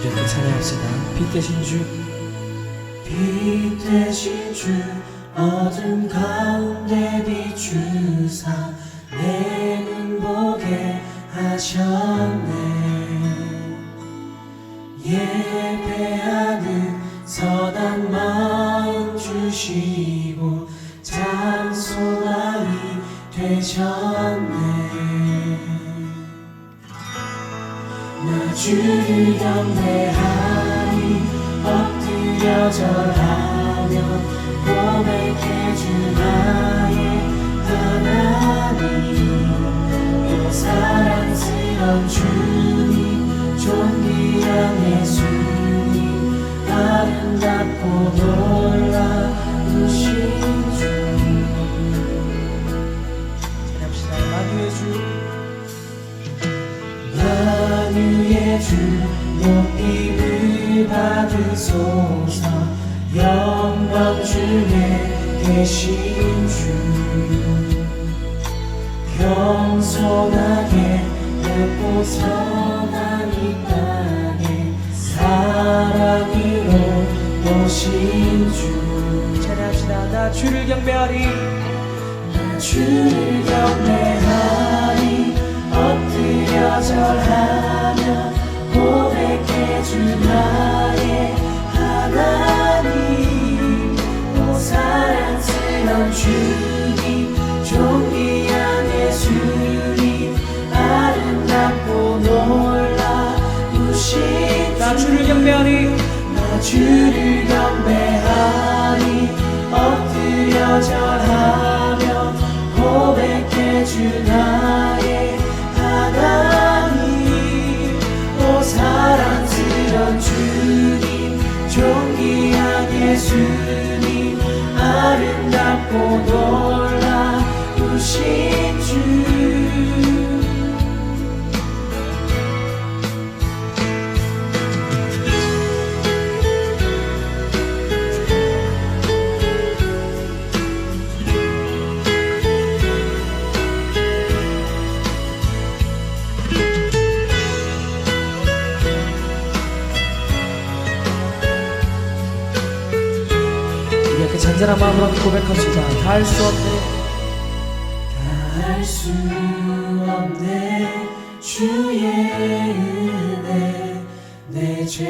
이렇게 찬양합시다. 빛 대신 주, 빛 대신 주 어둠 가운데 비추사 내 눈 보게 하셨네. 예배하는 선한 마음 주시고 장소왕이 되셨네. 나 주를 경배하니 엎드려 절하며 고백해 주 나의 하나님. 오 사랑스런 주님 존귀한 예수님 아름답고 놀라우신 주. 찬양합시다. 만유의 주, 만유의 주 높임을 받으소서. 영광 중에 계신 주 겸손하게 lep고 선한 이 땅에 사랑으로 오신 주. 찬양합시다. 나 주를 경배하리. 나 주를 경배하리 엎드려 절하며 고백해 주 나의 하나님. 오 사랑스런 주님 존귀한 예수님 아름답고 놀라우신 나 주를 경배하리. 나 주를 경배하리 엎드려 절하며 고백해 주 나의 하나님. 오 사랑스런 주님 존귀한 예수님 아름답고 놀라우신 주. 이렇게 잔잔한 마음으로 함께 고백합시다. 다 할 수 없네, 다 할 수 없네 주의 은혜. 내 죄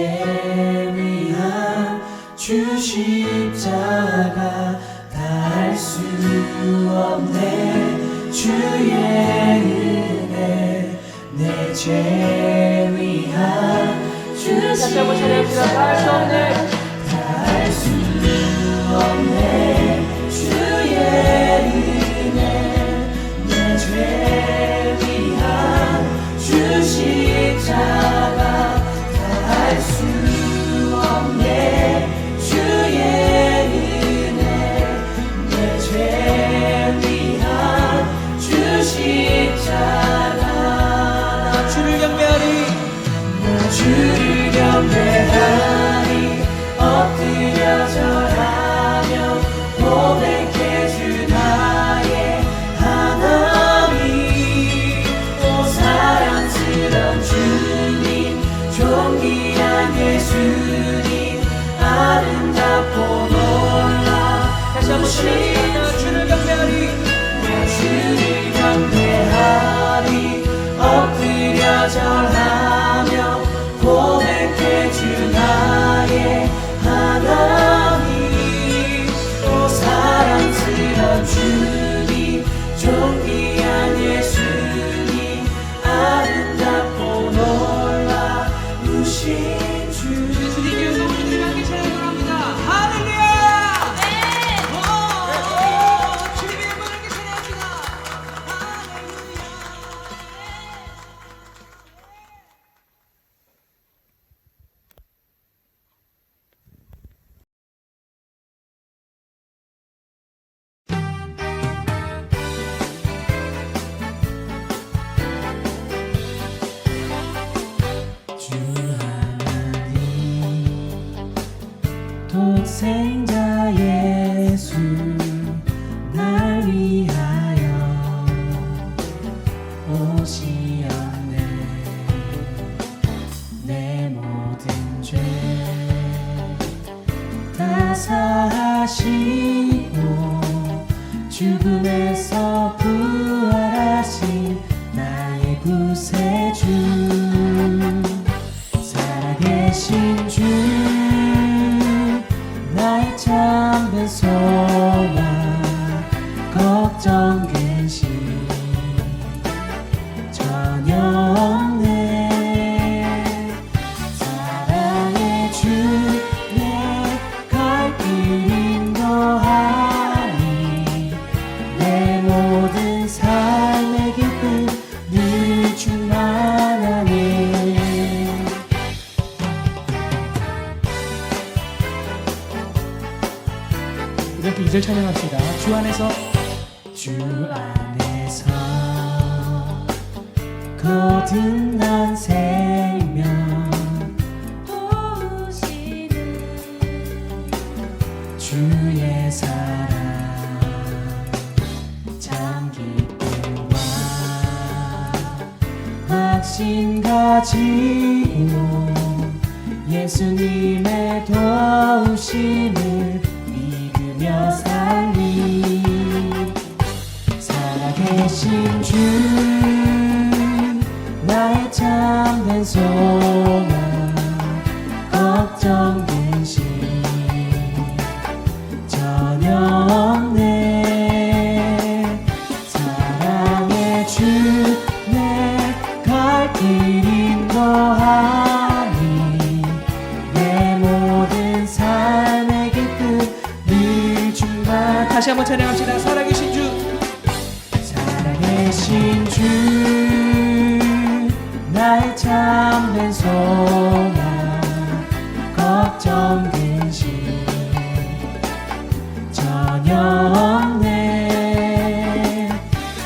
위한 주 십자가 다 할 수 없네 주의 은혜. 내 죄 위한 주 다시 한번 찬양합시다. 다 할 수 없네. 다 할 수 없네 주의 은혜. 내 죄 위한 주 십자가 다 할 수 없네 주의 은혜. 내 죄 위한 주 십자가. 나 주를 경배하리. 나 주를 경배하리 독생자 예수 날 위하여 오시었네. 내 모든 죄 다 사하시고 죽음에서 부활하신 나의 구세주, 살아계신 주, 나의 참된 소망, 걱정 근심 전혀 없네. 사랑의 주 내 갈 길 인도하니 내 모든 삶의 기쁨 늘 충만하네. 이렇게 2절 찬양합시다. 주 안에서 거듭난 생명 오시는 주의 사랑 참 기쁨과 확신 가지고 예수님의 도우심을 믿으며 살리. 살아계신 주 나의 참된 소망, 걱정 근심 전혀 없네. 사랑의 주 내 갈 길 인도하니 내 모든 삶의 기쁨 늘 충만. 다시 한번 찬양합시다. 살아계신 주, 살아계신 주 나의 참된 소망, 걱정 근심 전혀 없네.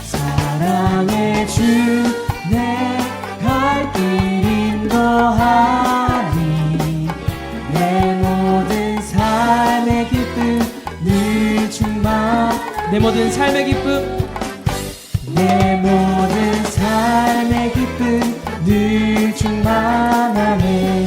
사랑의 주 내 갈 길 인도하니 내 모든 삶의 기쁨 늘 충만. 내 모든 삶의 기쁨, 내 모든 삶의 기쁨 늘 충만하네.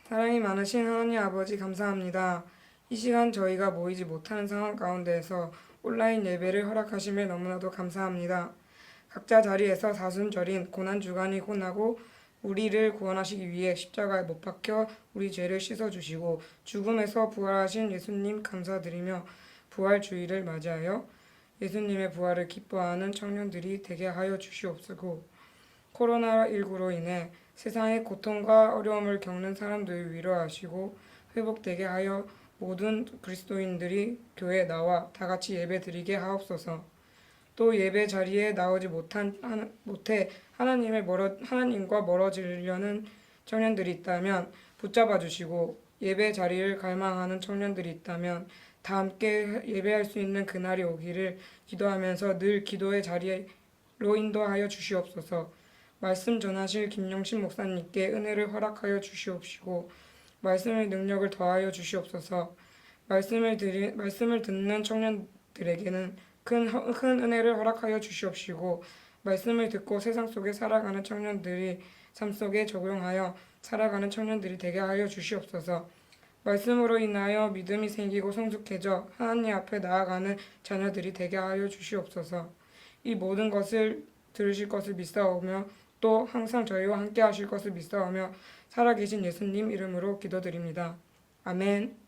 사랑이 많으신 하나님 아버지 감사합니다. 이 시간 저희가 모이지 못하는 상황 가운데에서 온라인 예배를 허락하심에 너무나도 감사합니다. 각자 자리에서 사순절인 고난주간이 끝나고 우리를 구원하시기 위해 십자가에 못 박혀 우리 죄를 씻어주시고 죽음에서 부활하신 예수님 감사드리며 부활주의를 맞이하여 예수님의 부활을 기뻐하는 청년들이 되게 하여 주시옵시고, 코로나19로 인해 세상의 고통과 어려움을 겪는 사람들을 위로하시고 회복되게 하여 모든 그리스도인들이 교회에 나와 다같이 예배드리게 하옵소서. 또 예배 자리에 나오지 못해 하나님과 멀어지려는 청년들이 있다면 붙잡아 주시고, 예배 자리를 갈망하는 청년들이 있다면 다 함께 예배할 수 있는 그날이 오기를 기도하면서 늘 기도의 자리로 인도하여 주시옵소서. 말씀 전하실 김용신 목사님께 은혜를 허락하여 주시옵시고 말씀의 능력을 더하여 주시옵소서. 말씀을 듣는 청년들에게는 큰 은혜를 허락하여 주시옵시고 말씀을 듣고 세상 속에 살아가는 청년들이 삶 속에 적용하여 살아가는 청년들이 되게 하여 주시옵소서. 말씀으로 인하여 믿음이 생기고 성숙해져 하나님 앞에 나아가는 자녀들이 되게 하여 주시옵소서. 이 모든 것을 들으실 것을 믿사오며 또 항상 저희와 함께 하실 것을 믿사오며 살아계신 예수님 이름으로 기도드립니다. 아멘.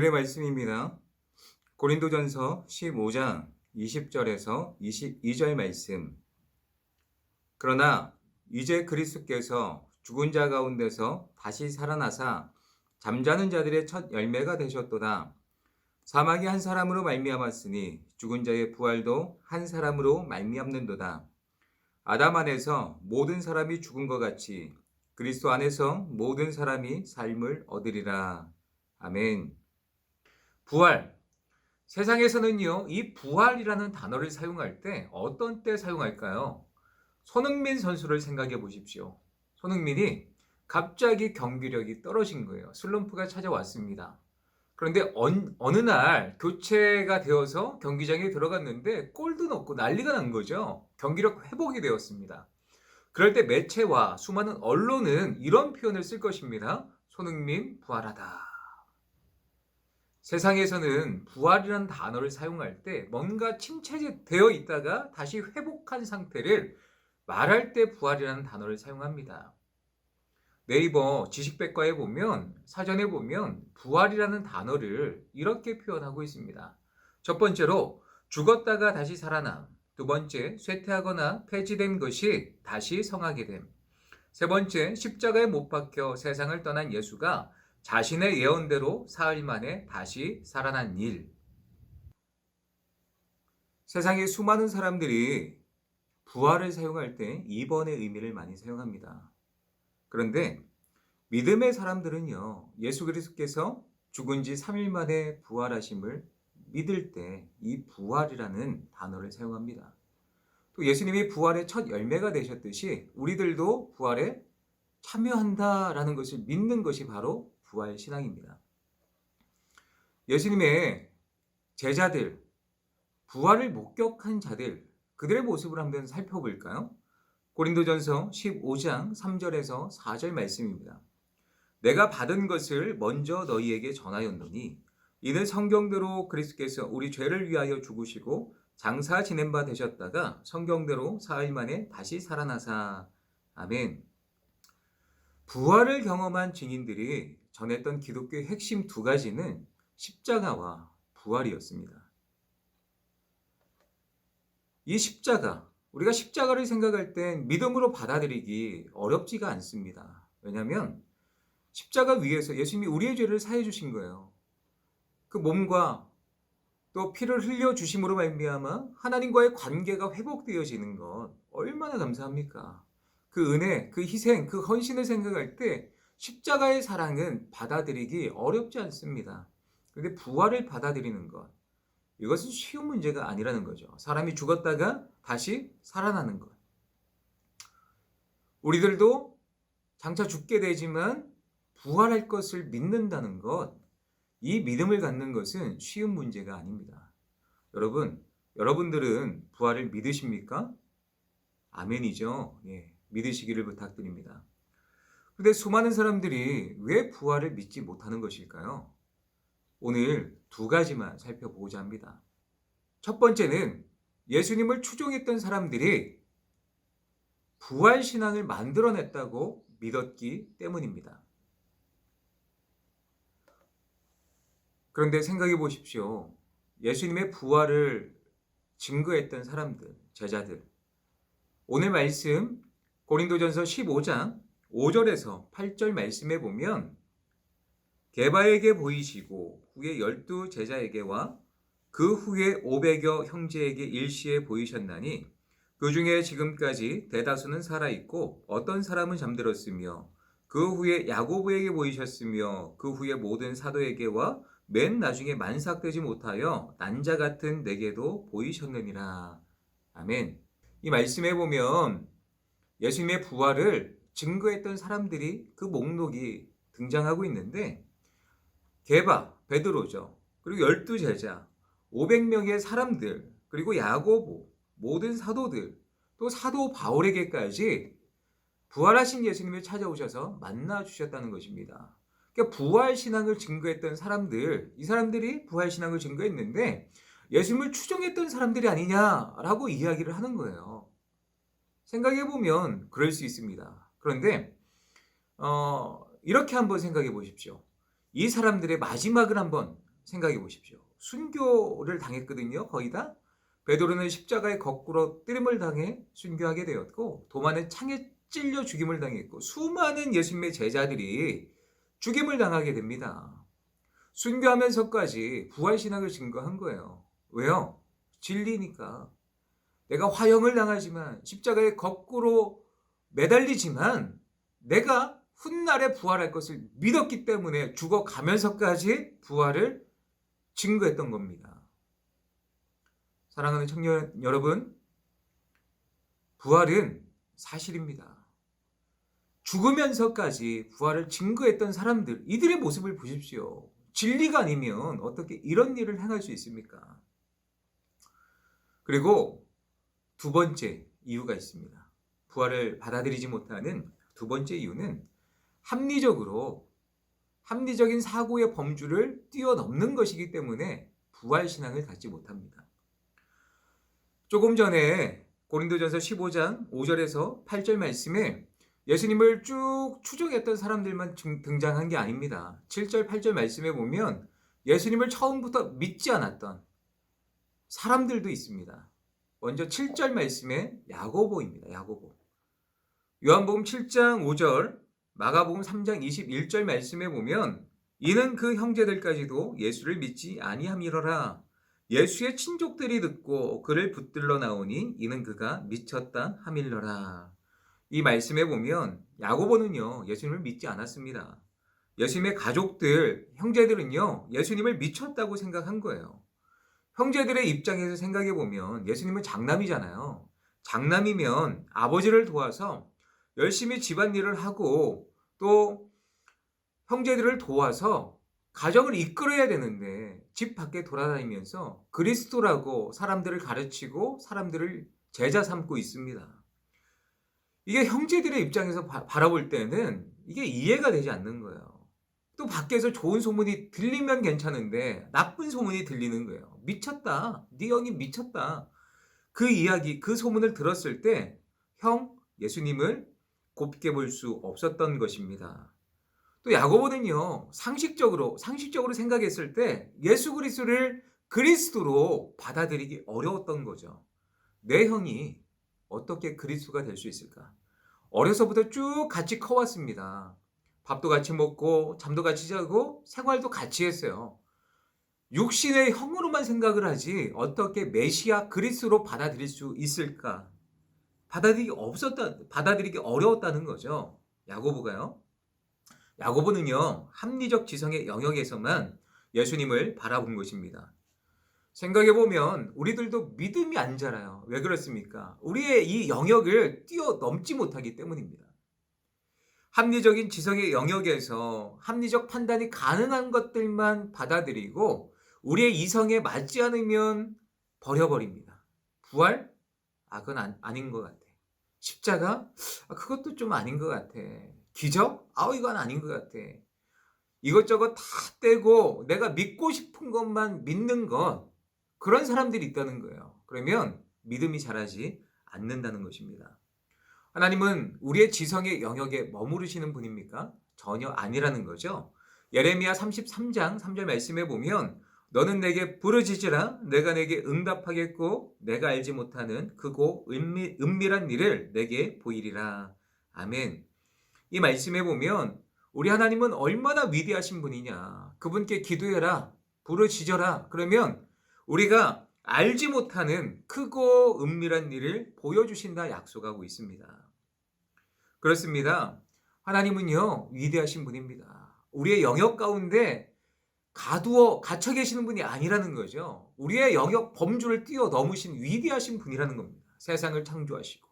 오늘의 말씀입니다. 고린도전서 15장 20절에서 22절 말씀. 그러나 이제 그리스도께서 죽은 자 가운데서 다시 살아나사 잠자는 자들의 첫 열매가 되셨도다. 사망이 한 사람으로 말미암았으니 죽은 자의 부활도 한 사람으로 말미암는도다. 아담 안에서 모든 사람이 죽은 것 같이 그리스도 안에서 모든 사람이 삶을 얻으리라. 아멘. 부활. 세상에서는요, 이 부활이라는 단어를 사용할 때 어떤 때 사용할까요? 손흥민 선수를 생각해 보십시오. 손흥민이 갑자기 경기력이 떨어진 거예요. 슬럼프가 찾아왔습니다. 그런데 어느 날 교체가 되어서 경기장에 들어갔는데 골도 넣고 난리가 난 거죠. 경기력 회복이 되었습니다. 그럴 때 매체와 수많은 언론은 이런 표현을 쓸 것입니다. 손흥민 부활하다. 세상에서는 부활이라는 단어를 사용할 때 뭔가 침체되어 있다가 다시 회복한 상태를 말할 때 부활이라는 단어를 사용합니다. 네이버 지식백과에 보면, 사전에 보면 부활이라는 단어를 이렇게 표현하고 있습니다. 첫 번째로 죽었다가 다시 살아남. 두 번째, 쇠퇴하거나 폐지된 것이 다시 성하게 됨. 세 번째, 십자가에 못 박혀 세상을 떠난 예수가 자신의 예언대로 사흘 만에 다시 살아난 일. 세상의 수많은 사람들이 부활을 사용할 때 2번의 의미를 많이 사용합니다. 그런데 믿음의 사람들은요, 예수 그리스도께서 죽은 지 3일 만에 부활하심을 믿을 때 이 부활이라는 단어를 사용합니다. 또 예수님이 부활의 첫 열매가 되셨듯이 우리들도 부활에 참여한다라는 것을 믿는 것이 바로 부활 신앙입니다. 예수님의 제자들, 부활을 목격한 자들, 그들의 모습을 한번 살펴볼까요? 고린도전서 15장 3절에서 4절 말씀입니다. 내가 받은 것을 먼저 너희에게 전하였노니 이는 성경대로 그리스도께서 우리 죄를 위하여 죽으시고 장사 지낸 바 되셨다가 성경대로 사흘 만에 다시 살아나사. 아멘. 부활을 경험한 증인들이 전했던 기독교의 핵심 두 가지는 십자가와 부활이었습니다. 이 십자가, 우리가 십자가를 생각할 땐 믿음으로 받아들이기 어렵지가 않습니다. 왜냐하면 십자가 위에서 예수님이 우리의 죄를 사해 주신 거예요. 그 몸과 또 피를 흘려 주심으로 말미암아 하나님과의 관계가 회복되어지는 것 얼마나 감사합니까? 그 은혜, 그 희생, 그 헌신을 생각할 때 십자가의 사랑은 받아들이기 어렵지 않습니다. 그런데 부활을 받아들이는 것, 이것은 쉬운 문제가 아니라는 거죠. 사람이 죽었다가 다시 살아나는 것. 우리들도 장차 죽게 되지만 부활할 것을 믿는다는 것, 이 믿음을 갖는 것은 쉬운 문제가 아닙니다. 여러분들은 부활을 믿으십니까? 아멘이죠. 예, 믿으시기를 부탁드립니다. 그런데 수많은 사람들이 왜 부활을 믿지 못하는 것일까요? 오늘 두 가지만 살펴보고자 합니다. 첫 번째는 예수님을 추종했던 사람들이 부활신앙을 만들어냈다고 믿었기 때문입니다. 그런데 생각해 보십시오. 예수님의 부활을 증거했던 사람들, 제자들. 오늘 말씀 고린도전서 15장 5절에서 8절 말씀에 보면 게바에게 보이시고 후에 12 제자에게와 그 후에 500여 형제에게 일시에 보이셨나니 그 중에 지금까지 대다수는 살아있고 어떤 사람은 잠들었으며 그 후에 야고보에게 보이셨으며 그 후에 모든 사도에게와 맨 나중에 만삭되지 못하여 난자 같은 내게도 보이셨느니라. 아멘. 이 말씀에 보면 예수님의 부활을 증거했던 사람들이 그 목록이 등장하고 있는데 게바, 베드로죠. 그리고 12 제자, 500명의 사람들, 그리고 야고보, 모든 사도들, 또 사도 바울에게까지 부활하신 예수님을 찾아오셔서 만나주셨다는 것입니다. 그러니까 부활신앙을 증거했던 사람들, 이 사람들이 부활신앙을 증거했는데 예수님을 추종했던 사람들이 아니냐라고 이야기를 하는 거예요. 생각해보면 그럴 수 있습니다. 그런데 이렇게 한번 생각해 보십시오. 이 사람들의 마지막을 한번 생각해 보십시오. 순교를 당했거든요. 거의 다. 베드로는 십자가에 거꾸로 뜨림을 당해 순교하게 되었고, 도마는 창에 찔려 죽임을 당했고, 수많은 예수님의 제자들이 죽임을 당하게 됩니다. 순교하면서까지 부활신앙을 증거한 거예요. 왜요? 진리니까. 내가 화형을 당하지만, 십자가에 거꾸로 매달리지만, 내가 훗날에 부활할 것을 믿었기 때문에 죽어가면서까지 부활을 증거했던 겁니다. 사랑하는 청년 여러분, 부활은 사실입니다. 죽으면서까지 부활을 증거했던 사람들, 이들의 모습을 보십시오. 진리가 아니면 어떻게 이런 일을 행할 수 있습니까? 그리고 두 번째 이유가 있습니다. 부활을 받아들이지 못하는 두 번째 이유는 합리적인 사고의 범주를 뛰어넘는 것이기 때문에 부활신앙을 갖지 못합니다. 조금 전에 고린도전서 15장 5절에서 8절 말씀에 예수님을 쭉 추종했던 사람들만 등장한 게 아닙니다. 7절, 8절 말씀에 보면 예수님을 처음부터 믿지 않았던 사람들도 있습니다. 먼저 7절 말씀에 야고보입니다. 야고보. 요한복음 7장 5절, 마가복음 3장 21절 말씀에 보면 이는 그 형제들까지도 예수를 믿지 아니함이러라. 예수의 친족들이 듣고 그를 붙들러 나오니 이는 그가 미쳤다 함일러라. 이 말씀에 보면 야고보는요, 예수님을 믿지 않았습니다. 예수님의 가족들, 형제들은요, 예수님을 미쳤다고 생각한 거예요. 형제들의 입장에서 생각해 보면 예수님은 장남이잖아요. 장남이면 아버지를 도와서 열심히 집안일을 하고 또 형제들을 도와서 가정을 이끌어야 되는데 집 밖에 돌아다니면서 그리스도라고 사람들을 가르치고 사람들을 제자 삼고 있습니다. 이게 형제들의 입장에서 바라볼 때는 이게 이해가 되지 않는 거예요. 또 밖에서 좋은 소문이 들리면 괜찮은데 나쁜 소문이 들리는 거예요. 미쳤다. 네 형이 미쳤다. 그 이야기, 그 소문을 들었을 때 형 예수님을 곱게 볼 수 없었던 것입니다. 또 야고보는요, 상식적으로 생각했을 때 예수 그리스도를 그리스도로 받아들이기 어려웠던 거죠. 내 형이 어떻게 그리스도가 될 수 있을까? 어려서부터 쭉 같이 커왔습니다. 밥도 같이 먹고 잠도 같이 자고 생활도 같이 했어요. 육신의 형으로만 생각을 하지 어떻게 메시아 그리스도로 받아들일 수 있을까? 받아들이기 어려웠다는 거죠. 야고보가요. 야고보는요, 합리적 지성의 영역에서만 예수님을 바라본 것입니다. 생각해보면 우리들도 믿음이 안 자라요. 왜 그렇습니까? 우리의 이 영역을 뛰어넘지 못하기 때문입니다. 합리적인 지성의 영역에서 합리적 판단이 가능한 것들만 받아들이고 우리의 이성에 맞지 않으면 버려버립니다. 부활? 그건 아닌 것 같아. 십자가? 그것도 좀 아닌 것 같아. 기적? 이건 아닌 것 같아. 이것저것 다 떼고 내가 믿고 싶은 것만 믿는 것, 그런 사람들이 있다는 거예요. 그러면 믿음이 자라지 않는다는 것입니다. 하나님은 우리의 지성의 영역에 머무르시는 분입니까? 전혀 아니라는 거죠. 예레미야 33장 3절 말씀에 보면 너는 내게 부르짖으라 내가 내게 응답하겠고 내가 알지 못하는 크고 은밀한 일을 내게 보이리라. 아멘. 이 말씀에 보면 우리 하나님은 얼마나 위대하신 분이냐. 그분께 기도해라, 부르짖어라. 그러면 우리가 알지 못하는 크고 은밀한 일을 보여주신다 약속하고 있습니다. 그렇습니다. 하나님은요, 위대하신 분입니다. 우리의 영역 가운데 갇혀 계시는 분이 아니라는 거죠. 우리의 영역 범주를 뛰어넘으신 위대하신 분이라는 겁니다. 세상을 창조하시고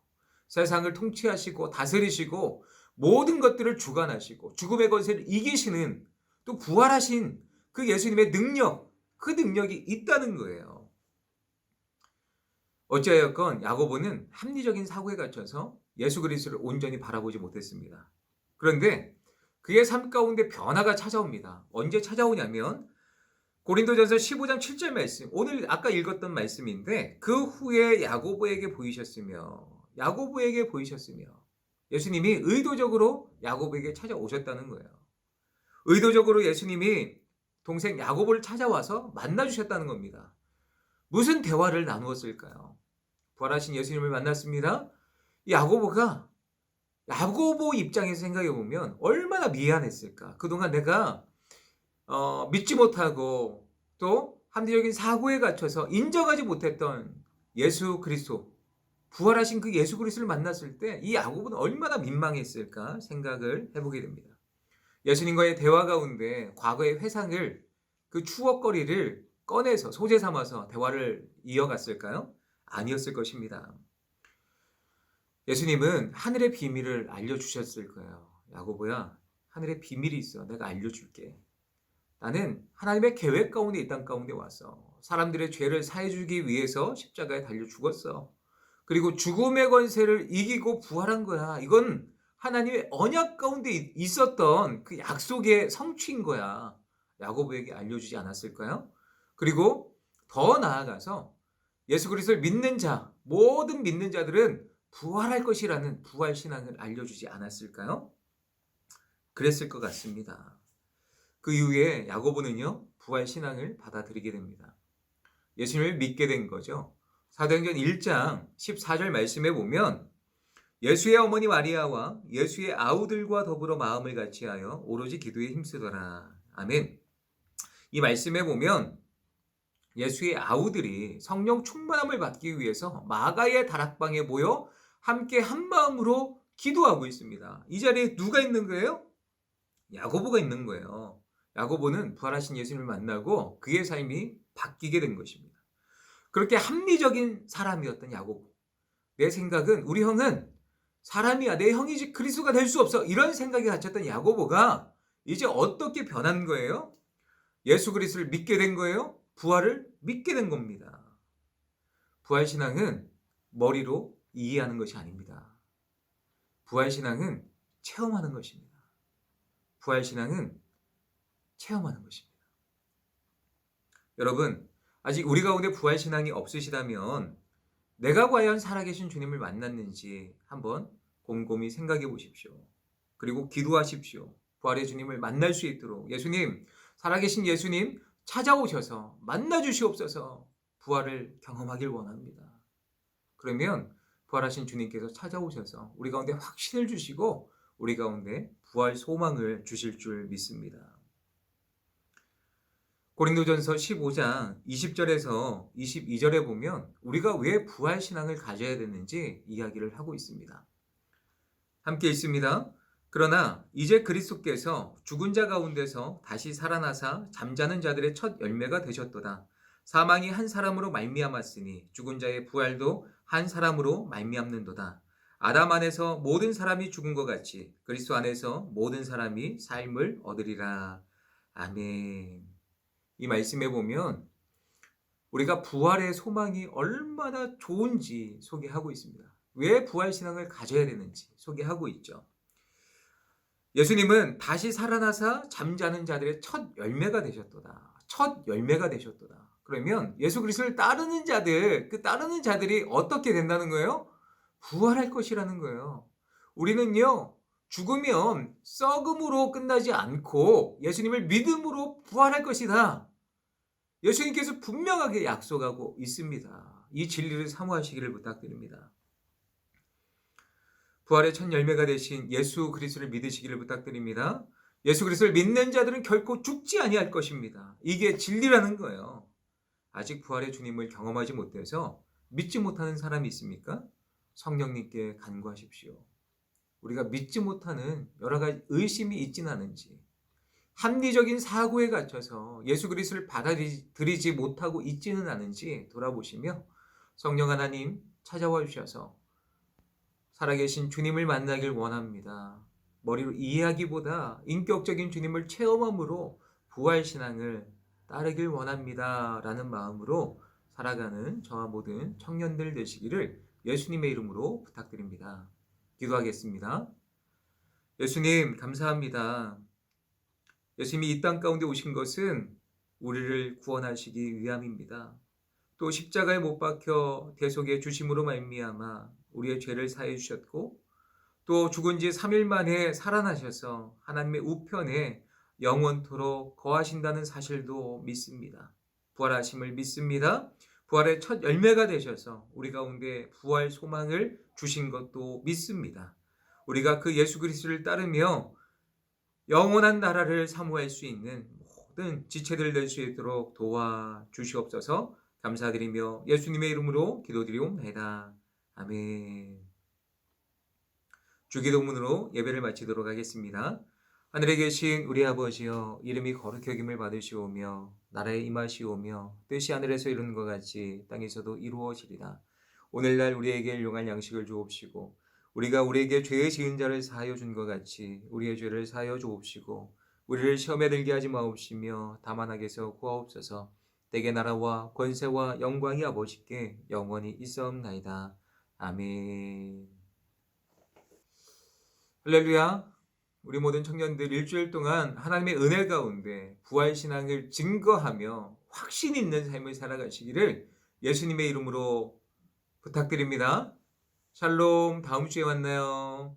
세상을 통치하시고 다스리시고 모든 것들을 주관하시고 죽음의 권세를 이기시는, 또 부활하신 그 예수님의 능력, 그 능력이 있다는 거예요. 어찌하였건 야고보는 합리적인 사고에 갇혀서 예수 그리스도를 온전히 바라보지 못했습니다. 그런데 그의 삶 가운데 변화가 찾아옵니다. 언제 찾아오냐면 고린도전서 15장 7절 말씀, 오늘 아까 읽었던 말씀인데 그 후에 야고보에게 보이셨으며 예수님이 의도적으로 야고보에게 찾아오셨다는 거예요. 의도적으로 예수님이 동생 야고보를 찾아와서 만나주셨다는 겁니다. 무슨 대화를 나누었을까요? 부활하신 예수님을 만났습니다. 야고보가 야고보 입장에서 생각해 보면 얼마나 미안했을까. 그동안 내가 믿지 못하고 또 합리적인 사고에 갇혀서 인정하지 못했던 예수 그리스도, 부활하신 그 예수 그리스도를 만났을 때 이 야고보는 얼마나 민망했을까 생각을 해보게 됩니다. 예수님과의 대화 가운데 과거의 회상을, 그 추억거리를 꺼내서 소재 삼아서 대화를 이어갔을까요? 아니었을 것입니다. 예수님은 하늘의 비밀을 알려주셨을 거예요. 야고보야, 하늘의 비밀이 있어. 내가 알려줄게. 나는 하나님의 계획 가운데 이 땅 가운데 와서 사람들의 죄를 사해주기 위해서 십자가에 달려 죽었어. 그리고 죽음의 권세를 이기고 부활한 거야. 이건 하나님의 언약 가운데 있었던 그 약속의 성취인 거야. 야고보에게 알려주지 않았을까요? 그리고 더 나아가서 예수 그리스도를 믿는 자, 모든 믿는 자들은 부활할 것이라는 부활신앙을 알려주지 않았을까요? 그랬을 것 같습니다. 그 이후에 야고보는요, 부활신앙을 받아들이게 됩니다. 예수님을 믿게 된 거죠. 사도행전 1장 14절 말씀에 보면 예수의 어머니 마리아와 예수의 아우들과 더불어 마음을 같이하여 오로지 기도에 힘쓰더라. 아멘. 이 말씀에 보면 예수의 아우들이 성령 충만함을 받기 위해서 마가의 다락방에 모여 함께 한 마음으로 기도하고 있습니다. 이 자리에 누가 있는 거예요? 야고보가 있는 거예요. 야고보는 부활하신 예수님을 만나고 그의 삶이 바뀌게 된 것입니다. 그렇게 합리적인 사람이었던 야고보. 내 생각은, 우리 형은 사람이야. 내 형이지 그리스도가 될 수 없어. 이런 생각에 갇혔던 야고보가 이제 어떻게 변한 거예요? 예수 그리스도를 믿게 된 거예요? 부활을 믿게 된 겁니다. 부활신앙은 머리로 이해하는 것이 아닙니다. 부활신앙은 체험하는 것입니다. 부활신앙은 체험하는 것입니다. 여러분, 아직 우리 가운데 부활신앙이 없으시다면 내가 과연 살아계신 주님을 만났는지 한번 곰곰이 생각해 보십시오. 그리고 기도하십시오. 부활의 주님을 만날 수 있도록 예수님, 살아계신 예수님 찾아오셔서 만나주시옵소서. 부활을 경험하길 원합니다. 그러면 부활하신 주님께서 찾아오셔서 우리 가운데 확신을 주시고 우리 가운데 부활 소망을 주실 줄 믿습니다. 고린도전서 15장 20절에서 22절에 보면 우리가 왜 부활신앙을 가져야 되는지 이야기를 하고 있습니다. 함께 읽습니다. 그러나 이제 그리스도께서 죽은 자 가운데서 다시 살아나사 잠자는 자들의 첫 열매가 되셨도다. 사망이 한 사람으로 말미암았으니 죽은 자의 부활도 한 사람으로 말미암는도다. 아담 안에서 모든 사람이 죽은 것 같이 그리스도 안에서 모든 사람이 삶을 얻으리라. 아멘. 이 말씀에 보면 우리가 부활의 소망이 얼마나 좋은지 소개하고 있습니다. 왜 부활신앙을 가져야 되는지 소개하고 있죠. 예수님은 다시 살아나사 잠자는 자들의 첫 열매가 되셨도다. 첫 열매가 되셨도다. 그러면 예수 그리스도를 따르는 자들, 그 따르는 자들이 어떻게 된다는 거예요? 부활할 것이라는 거예요. 우리는요, 죽으면 썩음으로 끝나지 않고 예수님을 믿음으로 부활할 것이다. 예수님께서 분명하게 약속하고 있습니다. 이 진리를 사모하시기를 부탁드립니다. 부활의 첫 열매가 되신 예수 그리스도를 믿으시기를 부탁드립니다. 예수 그리스도를 믿는 자들은 결코 죽지 아니할 것입니다. 이게 진리라는 거예요. 아직 부활의 주님을 경험하지 못해서 믿지 못하는 사람이 있습니까? 성령님께 간구하십시오. 우리가 믿지 못하는 여러 가지 의심이 있지는 않은지, 합리적인 사고에 갇혀서 예수 그리스도를 받아들이지 못하고 있지는 않은지 돌아보시며 성령 하나님 찾아와 주셔서 살아계신 주님을 만나길 원합니다. 머리로 이해하기보다 인격적인 주님을 체험함으로 부활신앙을 따르길 원합니다. 라는 마음으로 살아가는 저와 모든 청년들 되시기를 예수님의 이름으로 부탁드립니다. 기도하겠습니다. 예수님 감사합니다. 예수님이 이 땅 가운데 오신 것은 우리를 구원하시기 위함입니다. 또 십자가에 못 박혀 대속의 주심으로 말미암아 우리의 죄를 사해 주셨고 또 죽은 지 3일 만에 살아나셔서 하나님의 우편에 영원토록 거하신다는 사실도 믿습니다. 부활하심을 믿습니다. 부활의 첫 열매가 되셔서 우리 가운데 부활 소망을 주신 것도 믿습니다. 우리가 그 예수 그리스도를 따르며 영원한 나라를 사모할 수 있는 모든 지체들 될 수 있도록 도와주시옵소서. 감사드리며 예수님의 이름으로 기도드리옵나이다. 아멘. 주기도문으로 예배를 마치도록 하겠습니다. 하늘에 계신 우리 아버지여, 이름이 거룩히 여김을 받으시오며 나라에 임하시오며 뜻이 하늘에서 이루는 것 같이 땅에서도 이루어지리라. 오늘날 우리에게 일용할 양식을 주옵시고 우리가 우리에게 죄의 지은 자를 사하여 준 것 같이 우리의 죄를 사하여 주옵시고 우리를 시험에 들게 하지 마옵시며 다만 악에서 구하옵소서. 대개 나라와 권세와 영광이 아버지께 영원히 있사옵나이다. 아멘. 할렐루야. 우리 모든 청년들 일주일 동안 하나님의 은혜 가운데 부활신앙을 증거하며 확신 있는 삶을 살아가시기를 예수님의 이름으로 부탁드립니다. 샬롬. 다음 주에 만나요.